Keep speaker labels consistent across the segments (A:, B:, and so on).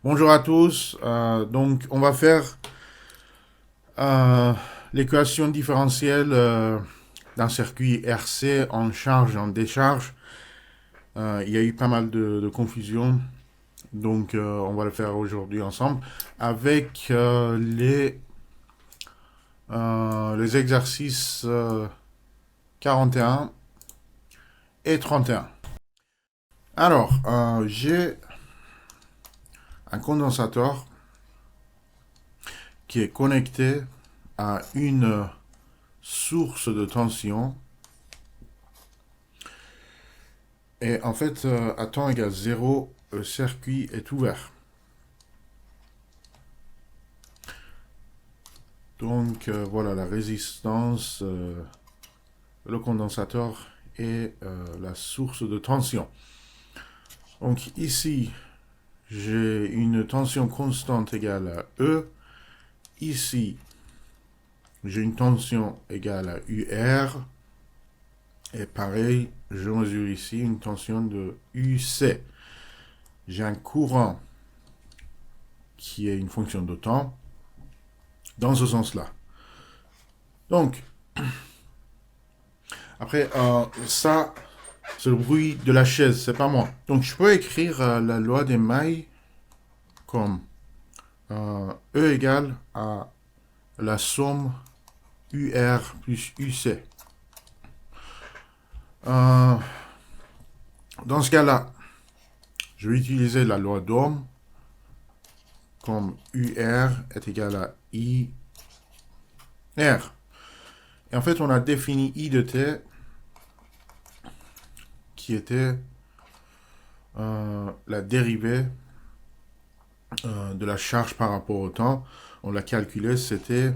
A: Bonjour à tous. Donc, on va faire euh, l'équation différentielle d'un circuit RC en charge et en décharge. Il y a eu pas mal de confusion, donc on va le faire aujourd'hui ensemble avec les exercices 41 et 31. Alors, j'ai un condensateur qui est connecté à une source de tension. Et en fait, à temps égal 0, le circuit est ouvert. Donc voilà la résistance, le condensateur et la source de tension. Donc ici, j'ai une tension constante égale à E. Ici, j'ai une tension égale à UR. Et pareil, je mesure ici une tension de UC. J'ai un courant qui est une fonction de temps dans ce sens-là. Donc, après, ça, c'est le bruit de la chaise, c'est pas moi. Donc, je peux écrire la loi des mailles comme E égale à la somme UR plus UC. Euh, dans ce cas-là, je vais utiliser la loi d'Ohm comme UR est égal à IR. Et en fait, on a défini I de T qui était la dérivée de la charge par rapport au temps. On l'a calculé, c'était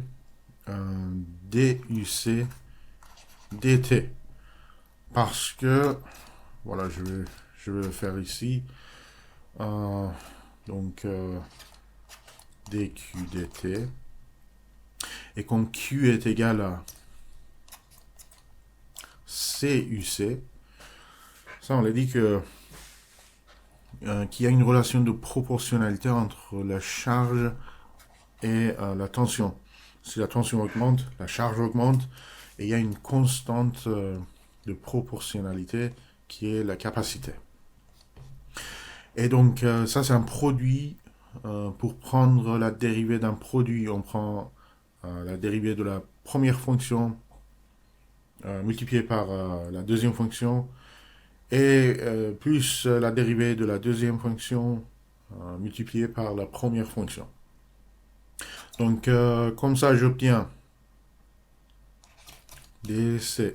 A: DUC dt. Parce que, voilà, je vais le faire ici. Euh, donc, dq dt. Et comme q est égal à cuc, ça, on l'a dit que qu'il y a une relation de proportionnalité entre la charge et la tension. Si la tension augmente, la charge augmente, et il y a une constante de proportionnalité qui est la capacité. Et donc, ça, c'est un produit. Pour prendre la dérivée d'un produit, on prend la dérivée de la première fonction multipliée par la deuxième fonction et plus la dérivée de la deuxième fonction multipliée par la première fonction. Donc, comme ça, j'obtiens dc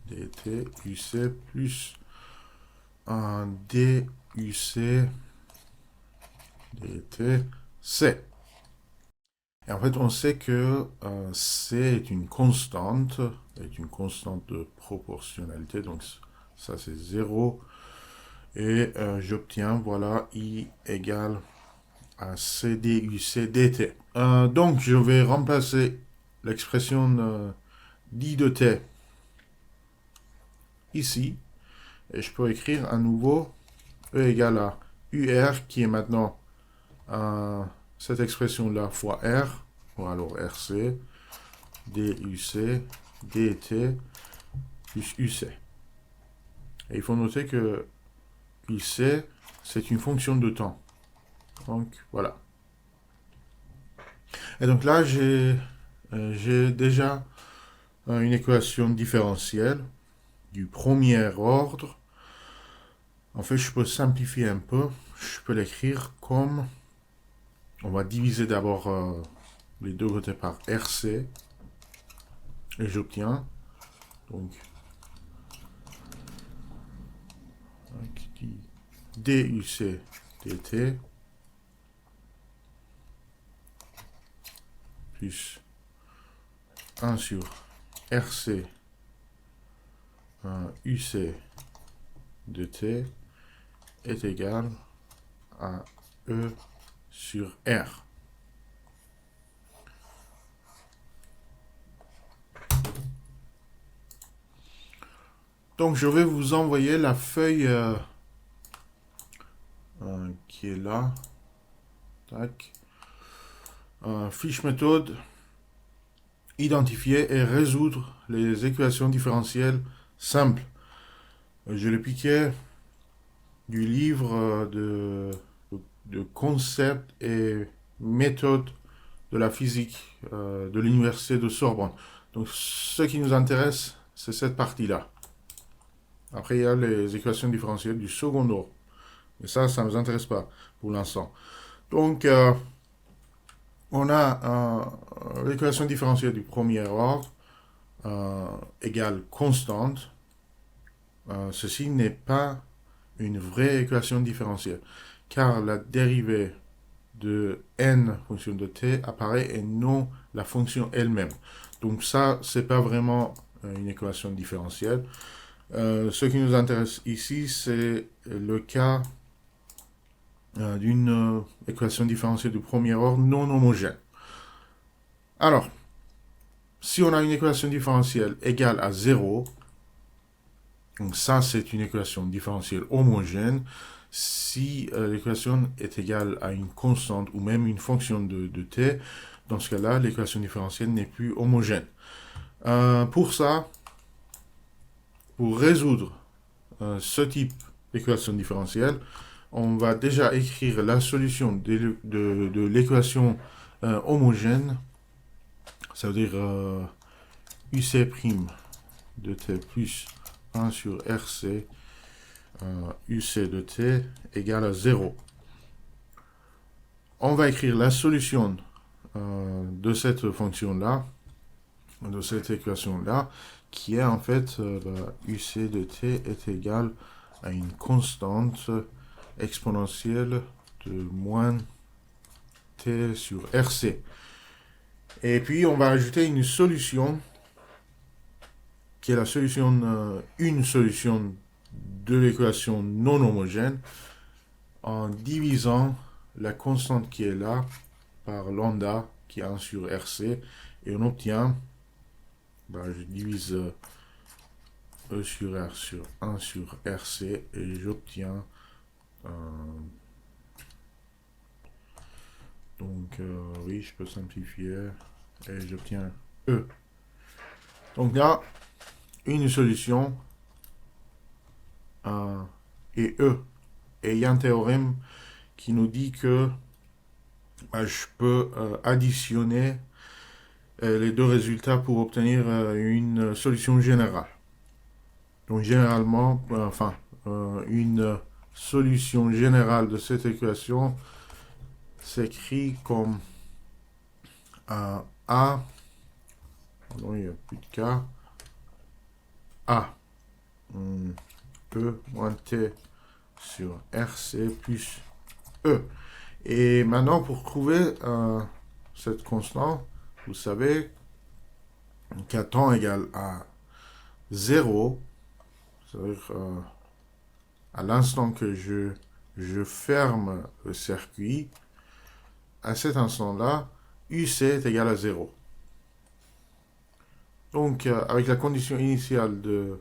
A: dt uc plus un duc dt c. Et en fait, on sait que C est une constante de proportionnalité, donc ça c'est 0. Et j'obtiens, voilà, I égale à CDUC dt. Donc, je vais remplacer l'expression d'I de t ici, et je peux écrire à nouveau E égale à UR, qui est maintenant cette expression-là fois R, ou alors RC, DUC, DT, plus UC. Et il faut noter que UC, c'est une fonction de temps. Donc, voilà. Et donc là, j'ai déjà une équation différentielle du premier ordre. En fait, je peux simplifier un peu. Je peux l'écrire comme... On va diviser d'abord les deux côtés par RC. Et j'obtiens donc DUC dt plus 1 sur RC UC de t est égal à E sur R. Donc je vais vous envoyer la feuille qui est là. Tac. Fiche méthode, identifier et résoudre les équations différentielles simples. Je l'ai piqué du livre de concepts et méthodes de la physique de l'université de Sorbonne. Donc ce qui nous intéresse, c'est cette partie-là. Après, il y a les équations différentielles du second ordre. Mais ça ne nous intéresse pas pour l'instant. Donc, on a l'équation différentielle du premier ordre égale constante. Ceci n'est pas une vraie équation différentielle, car la dérivée de n fonction de t apparaît et non la fonction elle-même. Donc ça, c'est pas vraiment une équation différentielle. Ce qui nous intéresse ici, c'est le cas d'une équation différentielle du premier ordre non homogène. Alors, si on a une équation différentielle égale à 0, donc ça c'est une équation différentielle homogène, si l'équation est égale à une constante ou même une fonction de t, dans ce cas-là, l'équation différentielle n'est plus homogène. Pour ça, pour résoudre ce type d'équation différentielle, on va déjà écrire la solution de l'équation homogène, ça veut dire UC' de t plus 1 sur RC UC de t égale à 0. On va écrire la solution de cette fonction-là, de cette équation-là, qui est en fait UC de t est égal à une constante exponentielle de moins t sur RC. Et puis on va ajouter une solution qui est la solution, une solution de l'équation non homogène en divisant la constante qui est là par lambda qui est 1 sur RC et on obtient, je divise E sur R sur 1 sur RC et j'obtiens oui, je peux simplifier et j'obtiens E. Donc là, une solution et E. Et il y a un théorème qui nous dit que je peux additionner les deux résultats pour obtenir une solution générale. Donc généralement, une solution générale de cette équation s'écrit comme A, pardon, il n'y a plus de K, A, E moins T sur RC plus E. Et maintenant, pour trouver cette constante, vous savez qu'à temps égal à 0, c'est-à-dire à l'instant que je ferme le circuit, à cet instant-là, UC est égal à 0. Donc, avec la condition initiale de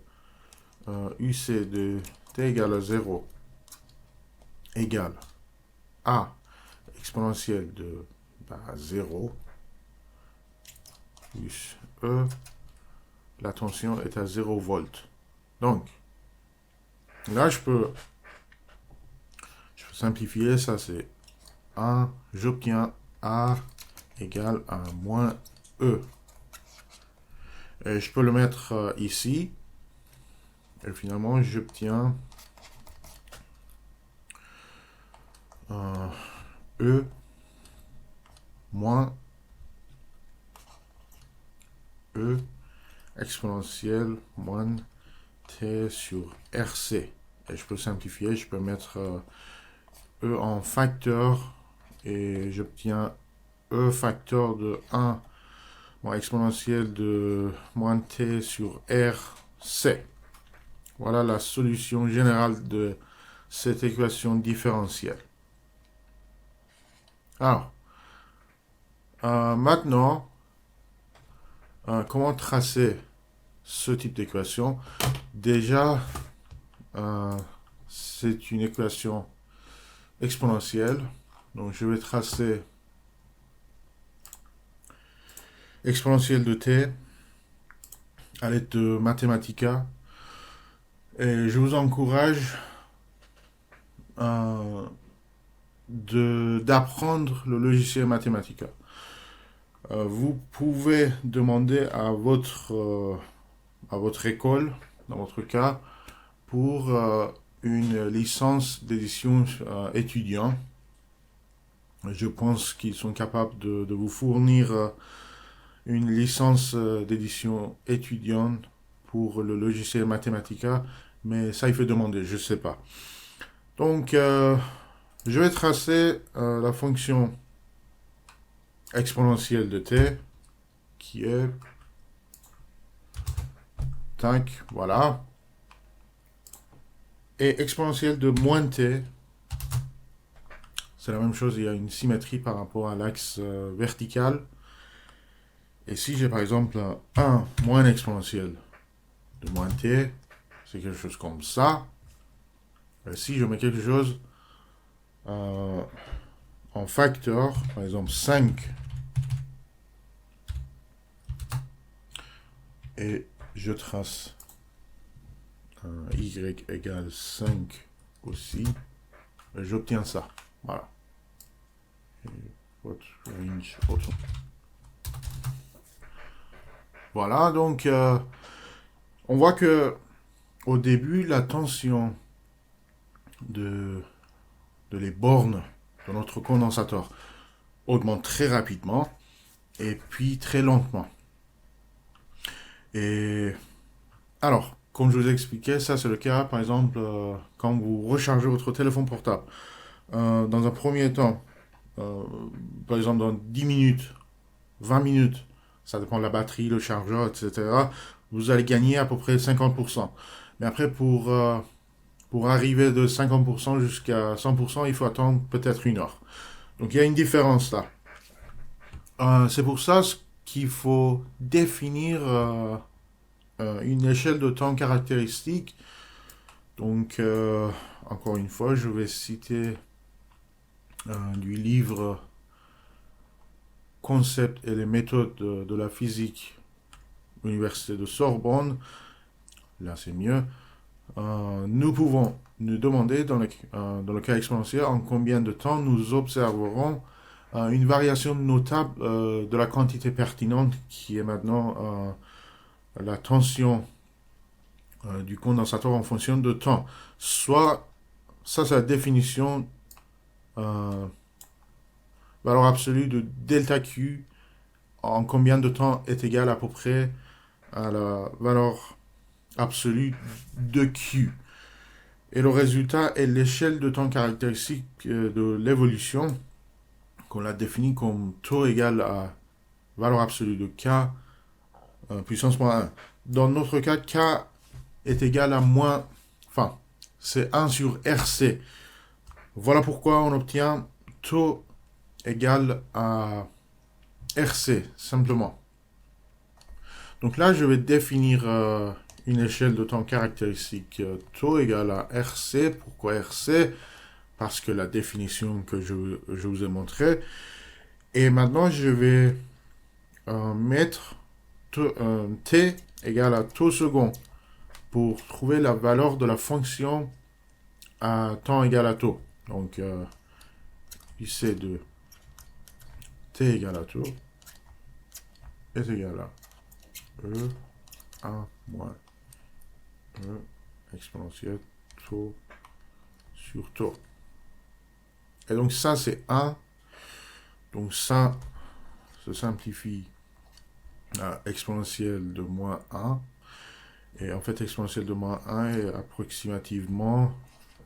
A: UC de t égale à 0 égale A exponentielle de 0 plus E, la tension est à 0 volts. Donc, là, je peux simplifier, ça c'est 1, j'obtiens A égale à moins E. Et je peux le mettre ici, et finalement j'obtiens E moins E exponentielle moins T sur RC. Et je peux simplifier, je peux mettre E en facteur et j'obtiens E facteur de 1 moins exponentielle de moins T sur RC. Voilà la solution générale de cette équation différentielle. Alors, maintenant, comment tracer ce type d'équation? Déjà, c'est une équation exponentielle. Donc je vais tracer exponentielle de t à l'aide de Mathematica. Et je vous encourage d'apprendre le logiciel Mathematica. Vous pouvez demander à votre école, dans votre cas, pour une licence d'édition étudiant. Je pense qu'ils sont capables de vous fournir une licence d'édition étudiante pour le logiciel Mathematica, mais ça, il faut demander, je ne sais pas. Donc, je vais tracer la fonction exponentielle de t, qui est, tac, voilà, et exponentielle de moins t, c'est la même chose, il y a une symétrie par rapport à l'axe vertical. Et si j'ai par exemple 1 moins exponentielle de moins t, c'est quelque chose comme ça. Et si je mets quelque chose en facteur, par exemple 5, et je trace y égale 5 aussi, j'obtiens ça. Voilà. Voilà, donc on voit que au début, la tension de les bornes de notre condensateur augmente très rapidement et puis très lentement. Et alors, comme je vous ai expliqué, ça c'est le cas par exemple quand vous rechargez votre téléphone portable. Dans un premier temps, par exemple dans 10 minutes, 20 minutes, ça dépend de la batterie, le chargeur, etc., vous allez gagner à peu près 50%. Mais après, pour arriver de 50% jusqu'à 100%, il faut attendre peut-être une heure. Donc il y a une différence là. C'est pour ça qu'il faut définir une échelle de temps caractéristique. Donc, encore une fois, je vais citer du livre Concepts et les méthodes de la physique, Université de Sorbonne. Là, c'est mieux. Nous pouvons nous demander, dans le cas exponentiel, en combien de temps nous observerons une variation notable de la quantité pertinente qui est maintenant la tension du condensateur en fonction de temps. Soit, ça c'est la définition valeur absolue de delta Q en combien de temps est égal à peu près à la valeur absolue de Q. Et le résultat est l'échelle de temps caractéristique de l'évolution qu'on l'a définie comme taux égal à valeur absolue de K puissance moins 1. Dans notre cas, K est égal à moins... Enfin, c'est 1 sur RC. Voilà pourquoi on obtient taux égal à RC, simplement. Donc là, je vais définir une échelle de temps caractéristique taux égal à RC. Pourquoi RC? Parce que la définition que je vous ai montrée. Et maintenant, je vais mettre t égale à taux second pour trouver la valeur de la fonction à temps égal à taux. Donc, ici de t égale à taux est égal à E1 moins E exponentielle taux sur taux. Et donc ça c'est 1. Donc ça se simplifie à exponentielle de moins 1. Et en fait exponentielle de moins 1 est approximativement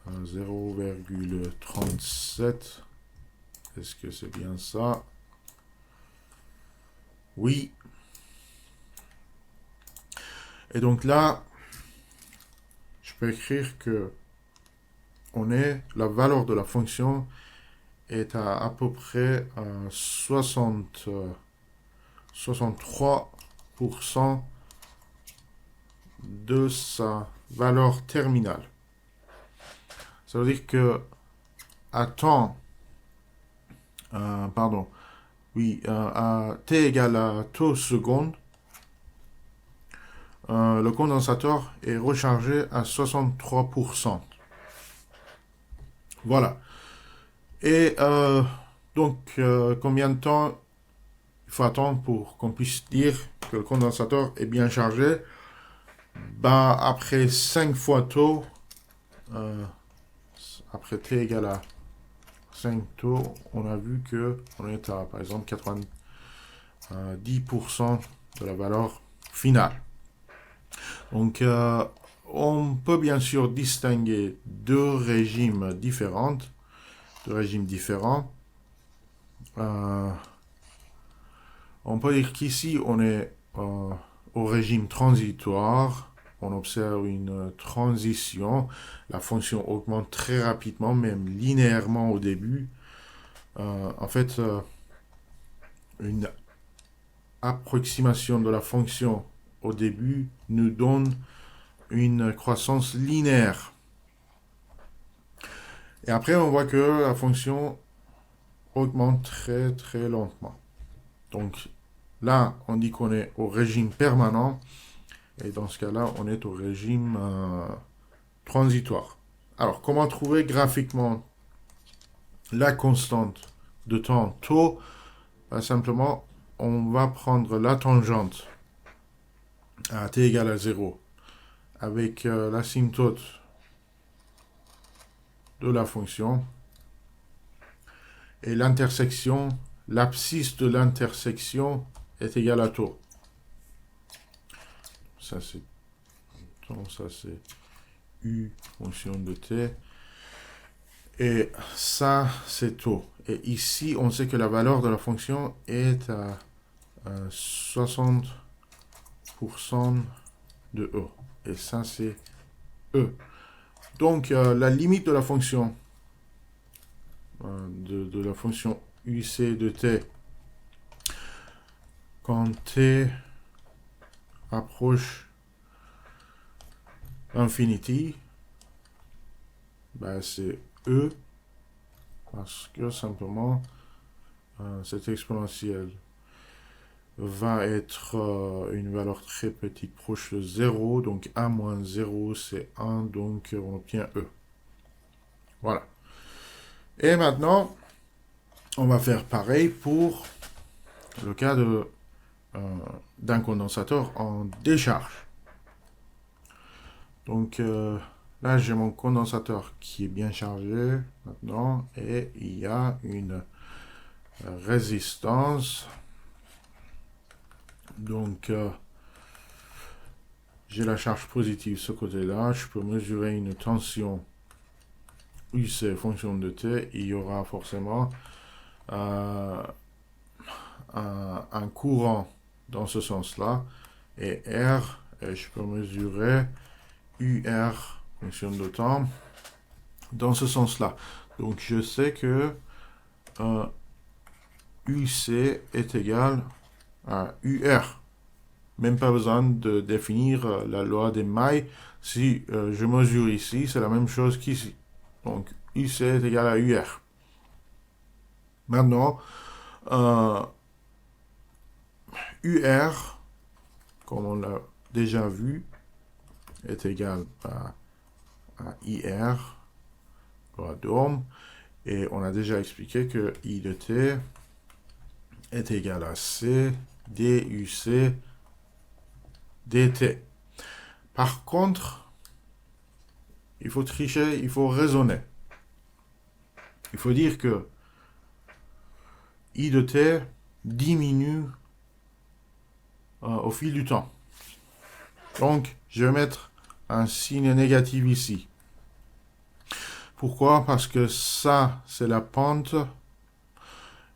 A: 0,37. Est-ce que c'est bien ça? Oui. Et donc là, je peux écrire que la valeur de la fonction est à peu près 63% de sa valeur terminale. Ça veut dire que à temps pardon, oui, à t égale à taux seconde, le condensateur est rechargé à 63%. Voilà. Et donc, combien de temps il faut attendre pour qu'on puisse dire que le condensateur est bien chargé? Bah, après 5 fois taux, après t égale à 5 taux, on a vu que on est à, par exemple, 90% de la valeur finale. Donc, on peut bien sûr distinguer deux régimes différents. On peut dire qu'ici, on est au régime transitoire. On observe une transition. La fonction augmente très rapidement, même linéairement au début. En fait, une approximation de la fonction au début nous donne une croissance linéaire. Et après, on voit que la fonction augmente très très lentement. Donc là, on dit qu'on est au régime permanent. Et dans ce cas-là, on est au régime transitoire. Alors, comment trouver graphiquement la constante de temps taux? Simplement, on va prendre la tangente à t égale à 0 avec l'asymptote de la fonction et l'intersection, l'abscisse de l'intersection est égale à taux. Ça c'est u fonction de t et ça c'est taux. Et ici on sait que la valeur de la fonction est à 60% de e et ça c'est e. Donc la limite de la fonction de la fonction uc de t quand t approche infinity, ben c'est e parce que simplement cette exponentielle va être une valeur très petite proche de 0, donc 1 moins 0 c'est 1, donc on obtient e. Voilà. Et maintenant, on va faire pareil pour le cas d'un condensateur en décharge. Donc là, j'ai mon condensateur qui est bien chargé maintenant et il y a une résistance. Donc, j'ai la charge positive ce côté-là. Je peux mesurer une tension UC fonction de T. Il y aura forcément un courant dans ce sens-là. Et R, je peux mesurer UR fonction de temps dans ce sens-là. Donc, je sais que UC est égal à UR. Même pas besoin de définir la loi des mailles. Si je mesure ici, c'est la même chose qu'ici. Donc, UC est égal à UR. Maintenant, UR, comme on l'a déjà vu, est égal à IR, à d'ohm. Et on a déjà expliqué que I de T est égal à C DUC dt. Par contre, il faut tricher, il faut raisonner. Il faut dire que I de t diminue au fil du temps. Donc, je vais mettre un signe négatif ici. Pourquoi? Parce que ça, c'est la pente.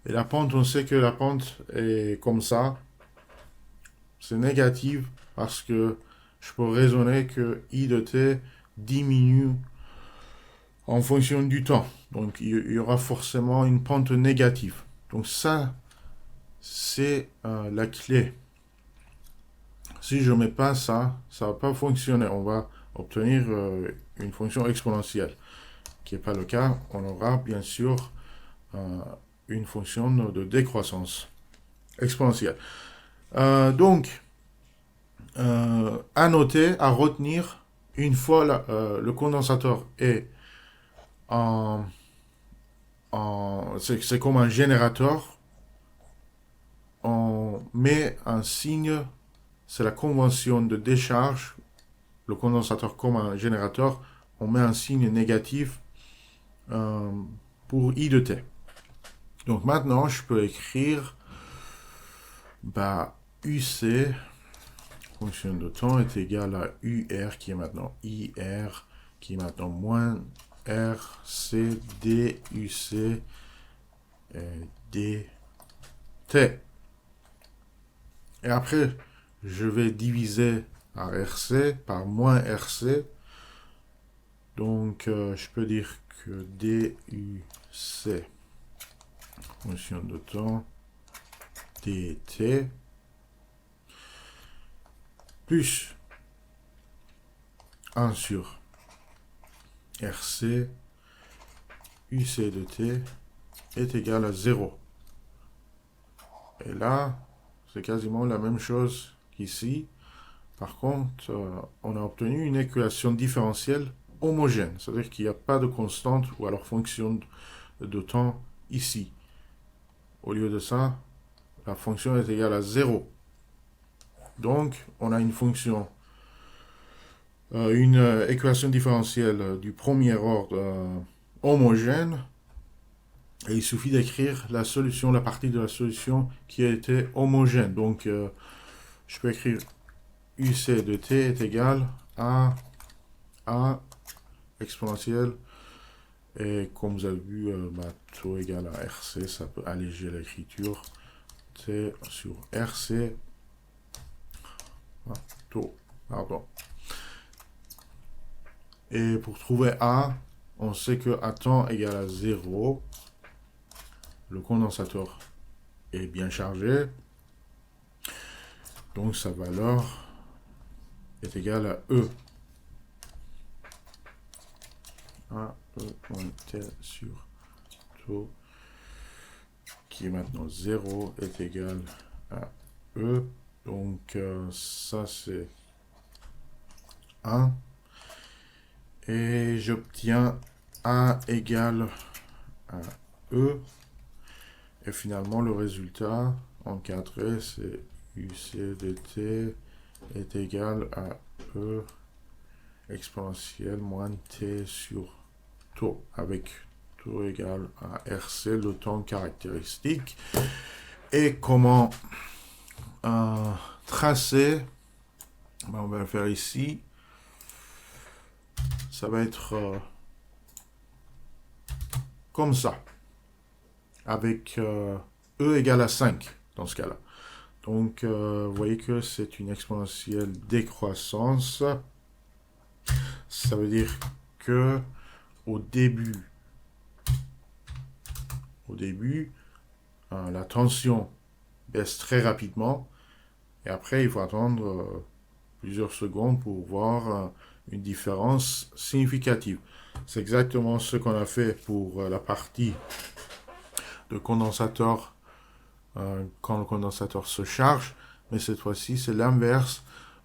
A: Et la pente, on sait que la pente est comme ça. C'est négatif parce que je peux raisonner que I de t diminue en fonction du temps. Donc, il y aura forcément une pente négative. Donc, ça, c'est la clé. Si je ne mets pas ça, ça ne va pas fonctionner. On va obtenir une fonction exponentielle, qui n'est pas le cas. On aura bien sûr une fonction de décroissance exponentielle. Donc, à noter, à retenir, une fois le condensateur est c'est comme un générateur, on met un signe, c'est la convention de décharge, le condensateur comme un générateur, on met un signe négatif euh, pour I de t. Donc maintenant, je peux écrire UC, fonction de temps, est égal à UR qui est maintenant IR, qui est maintenant moins RC DUC DT. Et après, je vais diviser par RC, par moins RC. Donc, je peux dire que DUC, fonction de temps, DT, plus 1 sur RC, UC de T est égal à 0. Et là, c'est quasiment la même chose qu'ici. Par contre, on a obtenu une équation différentielle homogène, c'est-à-dire qu'il n'y a pas de constante ou alors fonction de temps ici. Au lieu de ça, la fonction est égale à 0. Donc, on a une fonction, une équation différentielle du premier ordre homogène. Et il suffit d'écrire la solution, la partie de la solution qui a été homogène. Donc, je peux écrire UC de t est égal à A exponentielle. Et comme vous avez vu, taux égal à RC, ça peut alléger l'écriture. T sur RC. Taux, pardon. Et pour trouver A, on sait que à temps égal à 0, le condensateur est bien chargé. Donc sa valeur est égale à E. A, E.T sur taux, qui est maintenant 0, est égal à E. Donc ça c'est 1. Et j'obtiens A égale à E. Et finalement, le résultat encadré, c'est UC de t est égal à E exponentielle moins t sur taux, avec taux égal à RC, le temps caractéristique. Et comment tracer, on va le faire ici. Ça va être comme ça, avec E égale à 5 dans ce cas-là. Donc, vous voyez que c'est une exponentielle décroissance. Ça veut dire que au début, la tension baisse très rapidement. Et après, il faut attendre plusieurs secondes pour voir une différence significative. C'est exactement ce qu'on a fait pour la partie de condensateur quand le condensateur se charge, mais cette fois-ci c'est l'inverse.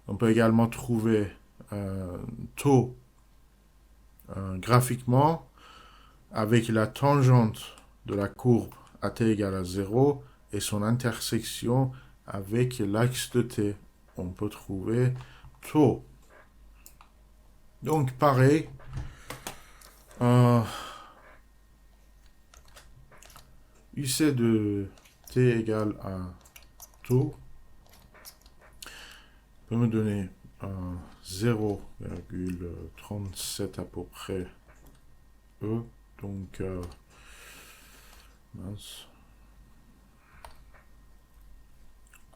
A: On peut également trouver taux graphiquement avec la tangente de la courbe à t égale à 0 et son intersection avec l'axe de t. On peut trouver taux. Donc pareil, UC de t égale à taux peut me donner 0,37 à peu près E. Donc, mince.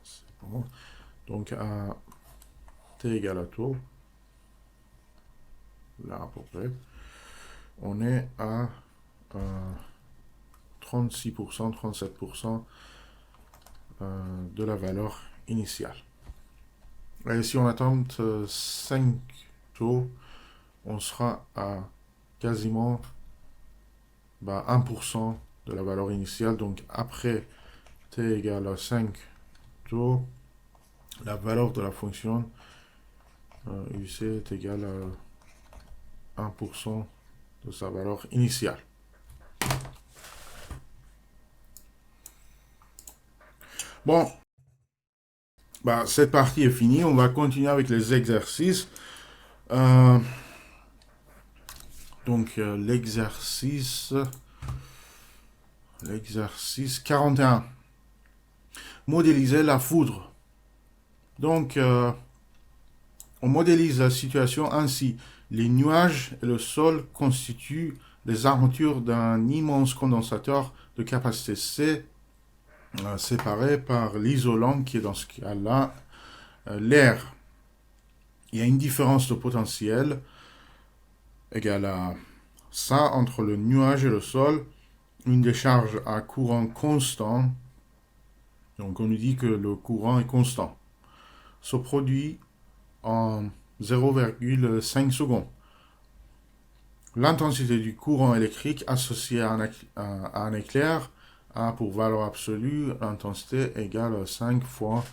A: C'est bon. Donc, à t égale à taux, là à peu près, on est à 36%, 37% de la valeur initiale. Et si on attend 5 taux, on sera à quasiment 1% de la valeur initiale. Donc après t égale à 5 taux, la valeur de la fonction UC est égale à 1% de sa valeur initiale. Bon, bah, cette partie est finie. On va continuer avec les exercices. Donc, l'exercice 41. Modéliser la foudre. Donc, on modélise la situation ainsi. Les nuages et le sol constituent les armatures d'un immense condensateur de capacité C, séparé par l'isolant qui est dans ce cas-là l'air. Il y a une différence de potentiel égale à ça entre le nuage et le sol, une décharge à courant constant. Donc on nous dit que le courant est constant. Se produit en 0,5 secondes. L'intensité du courant électrique associé à un éclair a pour valeur absolue l'intensité égale à 5 fois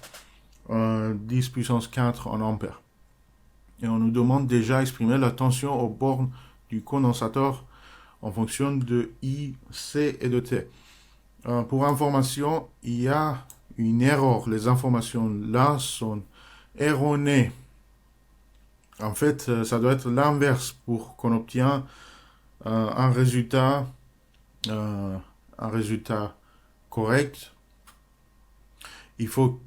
A: 10 puissance 4 en ampères. Et on nous demande déjà d'exprimer la tension aux bornes du condensateur en fonction de I, C et de T. Pour information, il y a une erreur. Les informations là sont erronées. En fait, ça doit être l'inverse pour qu'on obtienne un résultat correct. Il faut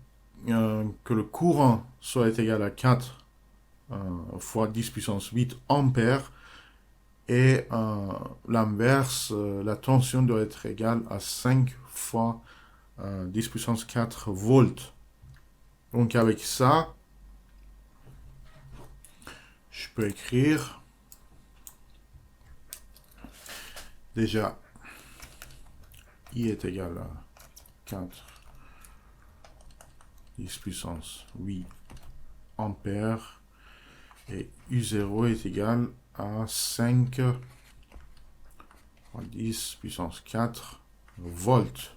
A: que le courant soit égal à 4 fois 10 puissance 8 ampères. Et l'inverse, la tension doit être égale à 5 fois 10 puissance 4 volts. Donc avec ça, je peux écrire déjà I est égal à 4 10 puissance 8 ampères et U0 est égal à 5 fois 10 puissance 4 volts.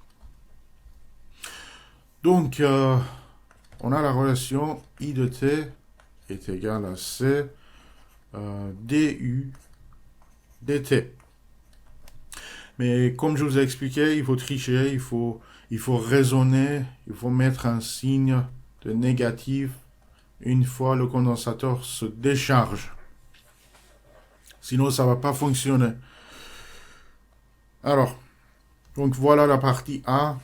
A: Donc, on a la relation I de T est égal à C du dt. Mais comme je vous ai expliqué, il faut tricher, il faut raisonner, il faut mettre un signe de négatif une fois le condensateur se décharge. Sinon, ça ne va pas fonctionner. Alors, donc voilà la partie A,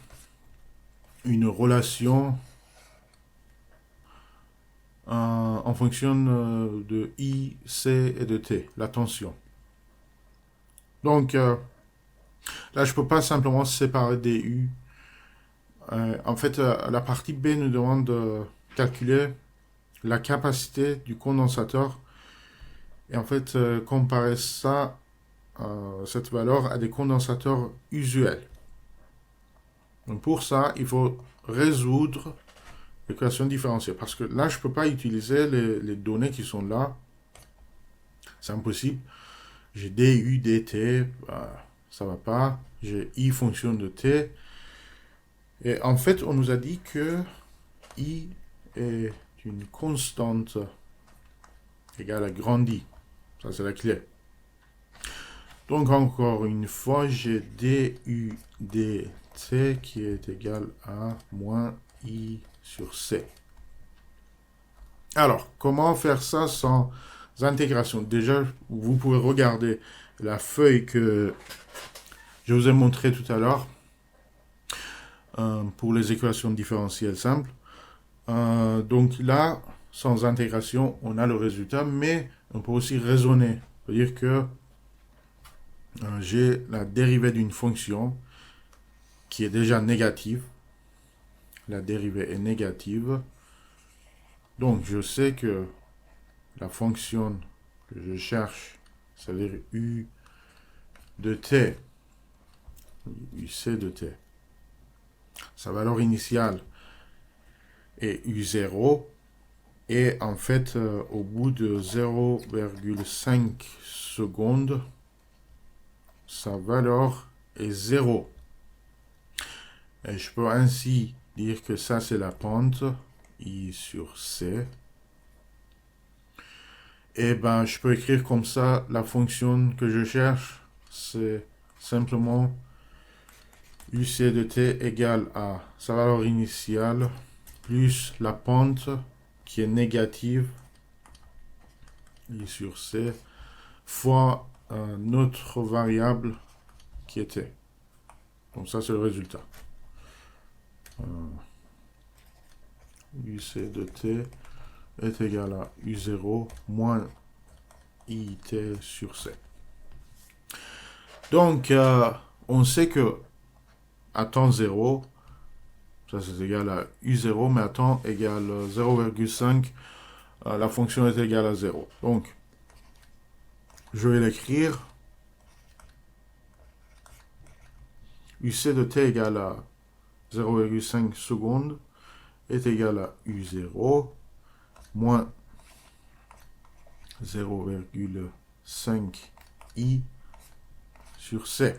A: une relation en fonction de I, C et de T, la tension. Donc, là, je ne peux pas simplement séparer des U. En fait, la partie B nous demande de calculer la capacité du condensateur et en fait, comparer ça, cette valeur à des condensateurs usuels. Donc pour ça, il faut résoudre l'équation différentielle. Parce que là, je ne peux pas utiliser les données qui sont là. C'est impossible. J'ai du, dt, ça ne va pas. J'ai I fonction de t. Et en fait, on nous a dit que I est une constante égale à grand I. Ça, c'est la clé. Donc, encore une fois, j'ai du dt qui est égal à moins I sur C. Alors, comment faire ça sans intégration? Déjà, vous pouvez regarder la feuille que je vous ai montrée tout à l'heure pour les équations différentielles simples. Donc là, sans intégration, on a le résultat, mais on peut aussi raisonner. C'est-à-dire que j'ai la dérivée d'une fonction qui est déjà négative. La dérivée est négative. Donc, je sais que la fonction que je cherche, c'est-à-dire U de t, UC de t, sa valeur initiale est U0, et en fait, au bout de 0,5 secondes, sa valeur est 0. Et je peux ainsi dire que ça, c'est la pente, I sur C. Et ben, je peux écrire comme ça la fonction que je cherche. C'est simplement UC de t égale à sa valeur initiale plus la pente qui est négative, I sur C, fois notre variable qui était. Donc ça, c'est le résultat. UC de t est égal à U0 moins IT sur C. Donc, on sait que à temps 0, ça c'est égal à U0, mais à temps égal 0,5, la fonction est égale à 0. Donc, je vais l'écrire. UC de t égale à 0,5 secondes est égal à U0 moins 0,5 I sur C.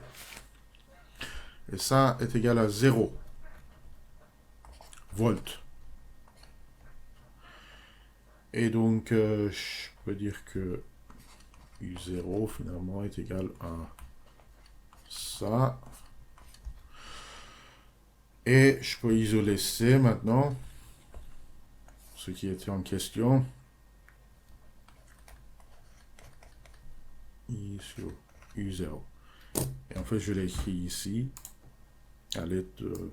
A: Et ça est égal à 0 volts. Et donc, je peux dire que U0 finalement est égal à ça. Et je peux isoler C maintenant, ce qui était en question. I sur U0. Et en fait, je l'écris ici, à l'aide de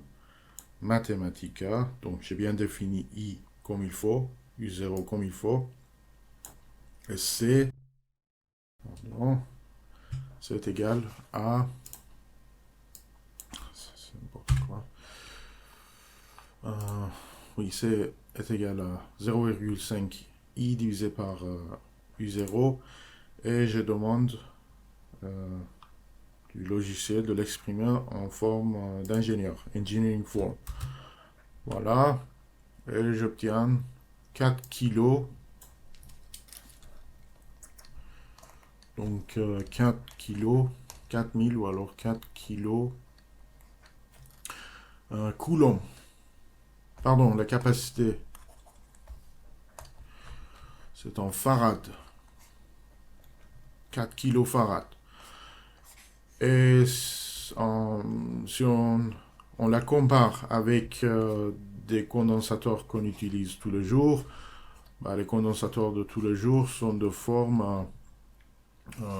A: Mathematica. Donc, j'ai bien défini I comme il faut, U0 comme il faut. Et C, c'est égal à... C'est n'importe quoi. Oui, C est égal à 0,5 I divisé par U0. Et je demande du logiciel de l'exprimer en forme d'ingénieur, engineering form. Voilà. Et j'obtiens 4 kilos. Donc 4 kilos, 4000 ou alors 4 kilos coulombs. Pardon, la capacité, c'est en farad. 4 kilos farad. Et si on la compare avec des condensateurs qu'on utilise tous les jours, bah, les condensateurs de tous les jours sont de forme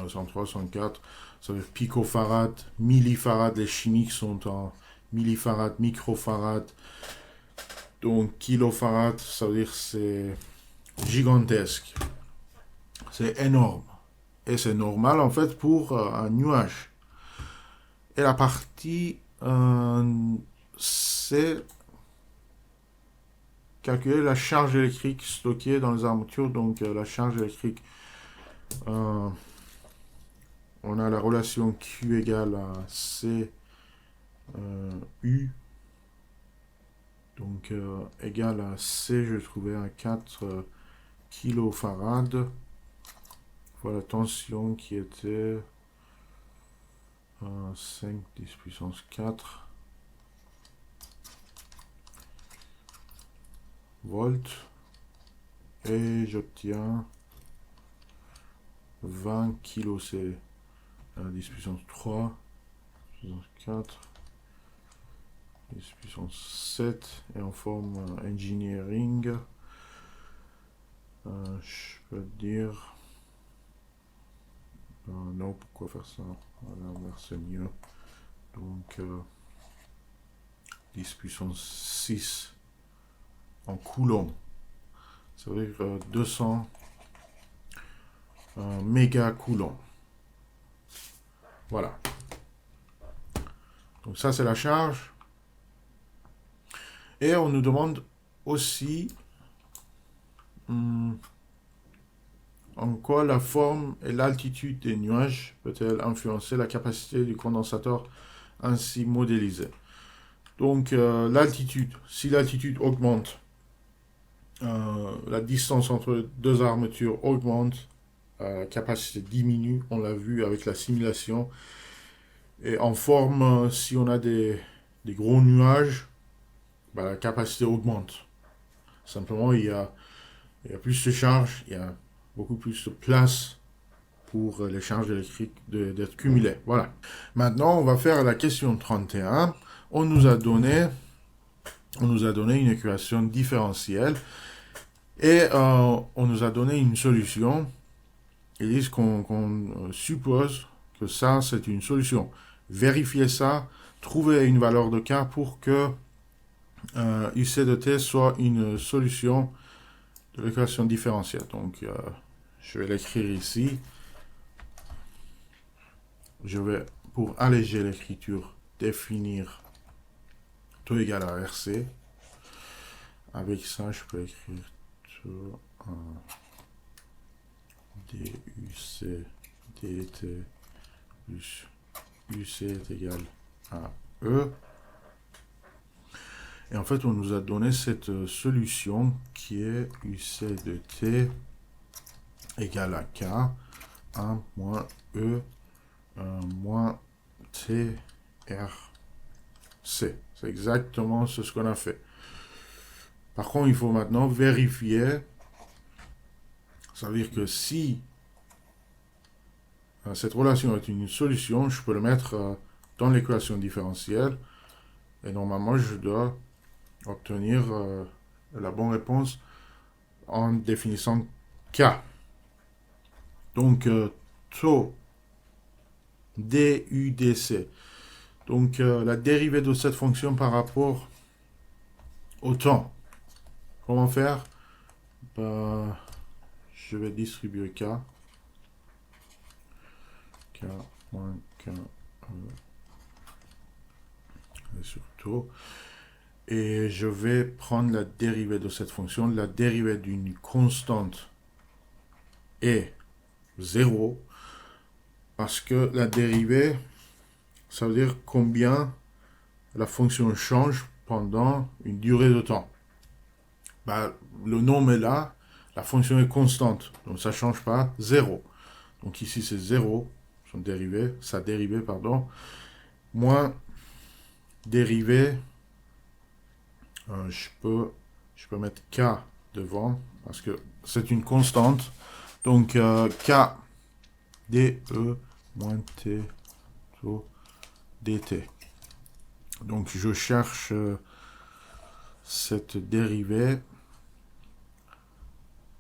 A: 103, 104, ça veut dire picofarad, millifarad, les chimiques sont en millifarad, microfarad. Donc kilofarad, ça veut dire c'est gigantesque. C'est énorme. Et c'est normal en fait pour un nuage. Et la partie, c'est calculer la charge électrique stockée dans les armatures. Donc la charge électrique, on a la relation Q égale à C U. Donc égal à C, je trouvais à 4 kilofarad. Voilà la tension qui était 5 10 puissance 4 volts. Et j'obtiens 20 kg C à 10 puissance 3, puissance 4, 10 puissance 7, et en forme engineering, je peux dire, non, pourquoi faire ça, voilà, c'est mieux, donc 10 puissance 6 en coulomb, ça veut dire 200 méga coulomb. Voilà. Donc ça, c'est la charge. Et on nous demande aussi en quoi la forme et l'altitude des nuages peut-elle influencer la capacité du condensateur ainsi modélisé. Donc l'altitude, si l'altitude augmente, la distance entre deux armatures augmente, la capacité diminue, on l'a vu avec la simulation. Et en forme, si on a des gros nuages, bah, la capacité augmente. Simplement, il y a plus de charge, il y a beaucoup plus de place pour les charges électriques d'être cumulées. Voilà. Maintenant, on va faire la question 31. On nous a donné, on nous a donné une équation différentielle et on nous a donné une solution. Ils disent qu'on suppose que ça, c'est une solution. Vérifiez ça, trouvez une valeur de k pour que UC de t soit une solution de l'équation différentielle. Donc, je vais l'écrire ici. Je vais, pour alléger l'écriture, définir tout égal à RC. Avec ça, je peux écrire tout DUC DT plus UC est égal à E. Et en fait, on nous a donné cette solution qui est UC de T égale à K 1 moins E moins T R C. C'est exactement ce qu'on a fait. Par contre, il faut maintenant vérifier. Ça veut dire que si cette relation est une solution, je peux le mettre dans l'équation différentielle. Et normalement, je dois obtenir la bonne réponse en définissant K. Donc, taux DUDC. Donc, la dérivée de cette fonction par rapport au temps. Comment faire? Je vais distribuer K. K moins K sur taux. Et je vais prendre la dérivée de cette fonction. La dérivée d'une constante est 0. Parce que la dérivée, ça veut dire combien la fonction change pendant une durée de temps. Bah, le nom est là, la fonction est constante, donc ça ne change pas, 0. Donc ici c'est 0, sa dérivée, pardon, moins dérivée, je peux mettre k devant, parce que c'est une constante, donc k dE moins t taux dt. Donc je cherche cette dérivée.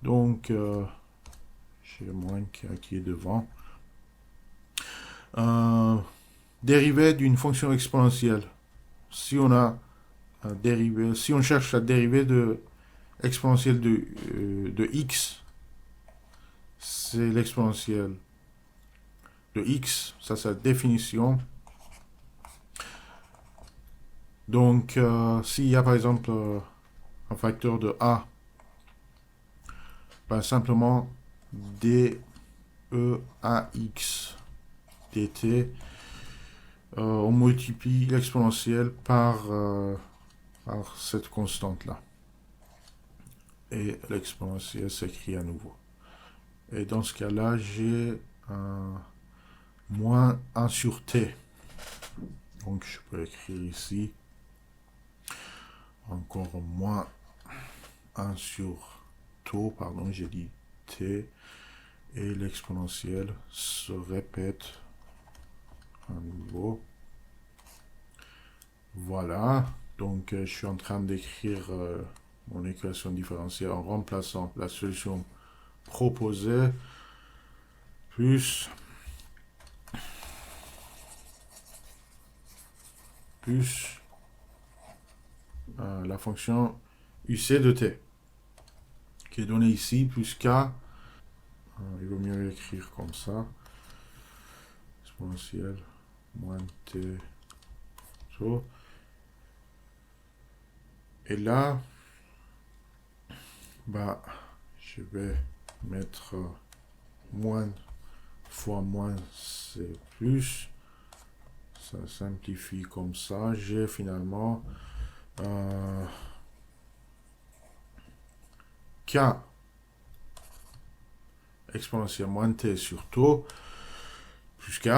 A: Donc j'ai moins qui est devant. Dérivée d'une fonction exponentielle. Si on a si on cherche la dérivée de exponentielle de x, c'est l'exponentielle de x, ça c'est la définition. Donc, s'il y a par exemple un facteur de a, ben, simplement dEax dt, on multiplie l'exponentielle par cette constante-là. Et l'exponentielle s'écrit à nouveau. Et dans ce cas-là, j'ai moins 1 sur t. Donc, je peux écrire ici encore moins 1 sur taux, pardon, j'ai dit t, et l'exponentielle se répète à nouveau. Voilà, donc je suis en train d'écrire mon équation différentielle en remplaçant la solution proposée plus la fonction UC de t, qui est donnée ici, plus k, il vaut mieux l'écrire comme ça, exponentielle, moins t, so. Et là, bah, je vais mettre moins fois moins, c'est plus, ça simplifie comme ça, j'ai finalement k exponentielle moins t sur taux plus k,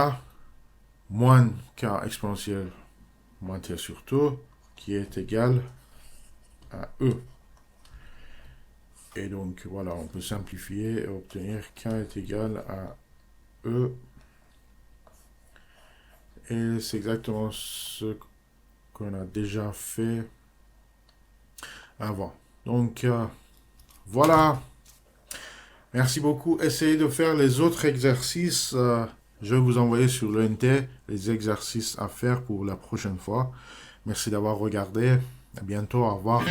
A: moins k exponentielle moins t sur tau, qui est égal à E. Et donc, voilà, on peut simplifier et obtenir k est égal à E. Et c'est exactement ce qu'on a déjà fait avant. Donc, voilà. Merci beaucoup. Essayez de faire les autres exercices. Je vais vous envoyer sur l'ENT les exercices à faire pour la prochaine fois. Merci d'avoir regardé. À bientôt. Au revoir.